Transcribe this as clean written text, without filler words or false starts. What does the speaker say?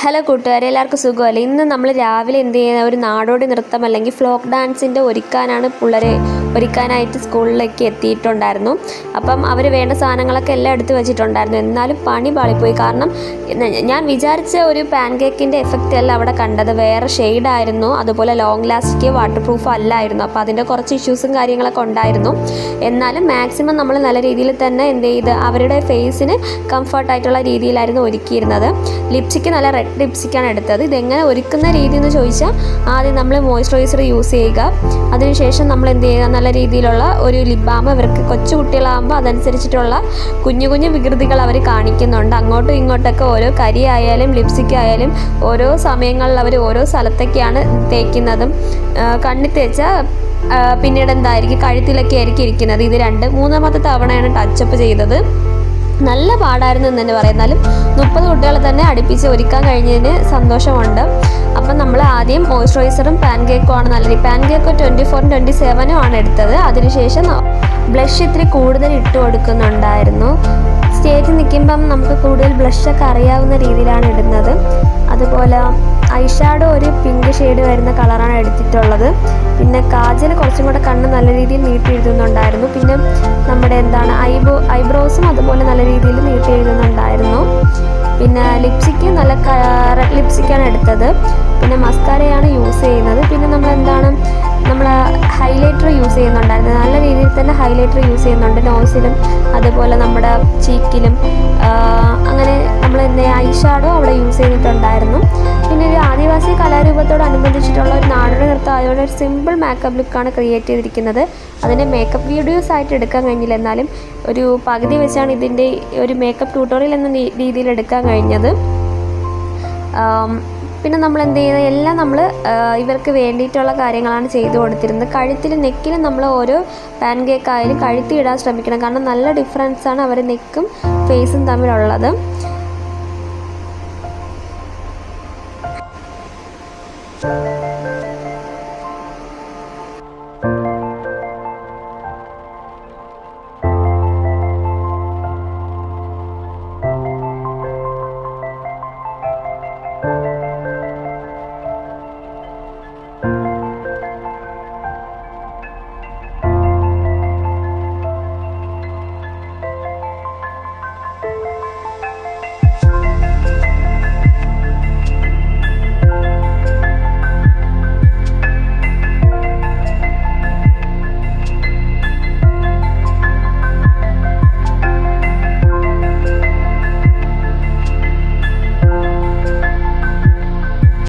Hello കൂട്ടുകാരെ, എല്ലാവർക്കും സുഖമല്ലേ? ഇന്ന് നമ്മൾ രാവിലെ എന്ത് ചെയ്യുന്ന ഒരു നാടോടി നൃത്തം അല്ലെങ്കിൽ ഫ്ലോക്ക് ഡാൻസിൻ്റെ ഒരുക്കാനായിട്ട് സ്കൂളിലേക്ക് എത്തിയിട്ടുണ്ടായിരുന്നു. അപ്പം അവർ വേണ്ട സാധനങ്ങളൊക്കെ എല്ലാം എടുത്ത് വെച്ചിട്ടുണ്ടായിരുന്നു. എന്നാലും പണി പാളിപ്പോയി. കാരണം ഞാൻ വിചാരിച്ച ഒരു പാൻ കേക്കിൻ്റെ എഫക്റ്റ് അല്ല അവിടെ കണ്ടത്, വേറെ ഷെയ്ഡായിരുന്നു. അതുപോലെ ലോങ് ലാസ്റ്റിക് വാട്ടർ പ്രൂഫ് അല്ലായിരുന്നു. അപ്പോൾ അതിൻ്റെ കുറച്ച് ഇഷ്യൂസും കാര്യങ്ങളൊക്കെ ഉണ്ടായിരുന്നു. എന്നാലും മാക്സിമം നമ്മൾ നല്ല രീതിയിൽ തന്നെ എന്ത് ചെയ്ത് അവരുടെ ഫേസിന് കംഫർട്ടായിട്ടുള്ള രീതിയിലായിരുന്നു ഒരുക്കിയിരുന്നത്. ലിപ്സ്റ്റിക്ക് നല്ല റെഡ് ലിപ്സ്റ്റിക്കാണ് എടുത്തത്. ഇതെങ്ങനെ ഒരുക്കുന്ന രീതി എന്ന് ചോദിച്ചാൽ, ആദ്യം നമ്മൾ മോയ്സ്ചറൈസർ യൂസ് ചെയ്യുക. അതിനുശേഷം നമ്മൾ എന്ത് ചെയ്യുക, നല്ല രീതിയിലുള്ള ഒരു ലിപ് ബാം. ഇവർക്ക് കൊച്ചു കുട്ടികളാകുമ്പോൾ അതനുസരിച്ചിട്ടുള്ള കുഞ്ഞു കുഞ്ഞു വികൃതികൾ അവർ കാണിക്കുന്നുണ്ട്. അങ്ങോട്ടും ഇങ്ങോട്ടൊക്കെ ഓരോ കരി ആയാലും ലിപ്സ്റ്റിക് ആയാലും ഓരോ സമയങ്ങളിൽ അവർ ഓരോ സ്ഥലത്തൊക്കെയാണ് തേക്കുന്നതും. കണ്ണിൽ തേച്ചാൽ പിന്നീട് എന്തായിരിക്കും, കഴുത്തിലൊക്കെ ആയിരിക്കും ഇരിക്കുന്നത്. ഇത് മൂന്നാമത്തെ തവണയാണ് ടച്ചപ്പ് ചെയ്തത്. നല്ല പാടായിരുന്നു എന്ന് തന്നെ പറയാം. എന്നാലും 30 കുട്ടികളെ തന്നെ അടുപ്പിച്ച് ഒരുക്കാൻ കഴിഞ്ഞതിന് സന്തോഷമുണ്ട്. അപ്പം നമ്മൾ ആദ്യം മോയ്സ്ചറൈസറും പാൻ കേക്കുമാണ് പാൻ കേക്ക് 24-ും 27-ും ആണ് എടുത്തത്. അതിനുശേഷം ബ്ലഷ് ഇത്തിരി കൂടുതൽ ഇട്ട് കൊടുക്കുന്നുണ്ടായിരുന്നു. സ്റ്റേജിൽ നിൽക്കുമ്പം നമുക്ക് കൂടുതൽ ബ്ലഷൊക്കെ അറിയാവുന്ന രീതിയിലാണ് ഇടുന്നത്. അതുപോലെ ഐഷാഡോ ഒരു പിങ്ക് ഷെയ്ഡ് വരുന്ന കളറാണ് എടുത്തിട്ടുള്ളത്. പിന്നെ കാജൽ കുറച്ചും കൂടെ കണ്ണ് നല്ല രീതിയിൽ നീട്ടി എഴുതുന്നുണ്ടായിരുന്നു. പിന്നെ നമ്മുടെ ഐബ്രോസും അതുപോലെ നല്ല രീതിയിൽ നീട്ടി എഴുതുന്നുണ്ടായിരുന്നു. പിന്നെ ലിപ്സ്റ്റിക്ക് നല്ല റെഡ് ലിപ്സ്റ്റിക്കാണ് എടുത്തത്. പിന്നെ മസ്കാരയാണ് യൂസ് ചെയ്യുന്നത്. പിന്നെ നമ്മൾ ഹൈലൈറ്റർ യൂസ് ചെയ്യുന്നുണ്ടായിരുന്നു. നല്ല രീതിയിൽ തന്നെ ഹൈലൈറ്റർ യൂസ് ചെയ്യുന്നുണ്ട്, നോസിലും അതുപോലെ നമ്മുടെ ചീക്കിലും. അങ്ങനെ നമ്മൾ ഐഷാഡോ അവിടെ യൂസ് ചെയ്തിട്ടുണ്ടായിരുന്നു. പിന്നെ ഒരു ആദിവാസി കലാരൂപത്തോടനുബന്ധിച്ചിട്ടുള്ള ഒരു നാടോടി നൃത്തം ആയതുകൊണ്ട് ഒരു സിമ്പിൾ മേക്കപ്പ് ലുക്കാണ് ക്രിയേറ്റ് ചെയ്തിരിക്കുന്നത്. അതിൻ്റെ മേക്കപ്പ് വീഡിയോസ് ആയിട്ട് എടുക്കാൻ കഴിഞ്ഞില്ല. എന്നാലും ഒരു പകുതി വെച്ചാണ് ഇതിൻ്റെ ഒരു മേക്കപ്പ് ട്യൂട്ടോറിയൽ എന്ന രീതിയിൽ എടുക്കാൻ കഴിഞ്ഞത്. പിന്നെ നമ്മൾ എന്ത് ചെയ്യുന്നത്, എല്ലാം നമ്മൾ ഇവർക്ക് വേണ്ടിയിട്ടുള്ള കാര്യങ്ങളാണ് ചെയ്തു കൊടുത്തിരുന്നത്. കഴുത്തിലും നെക്കിലും നമ്മൾ ഓരോ പാൻ കേക്ക് ആയാലും കഴുത്തി ഇടാൻ ശ്രമിക്കണം. കാരണം നല്ല ഡിഫറൻസാണ് അവർ നെക്കും ഫേസും തമ്മിലുള്ളത്.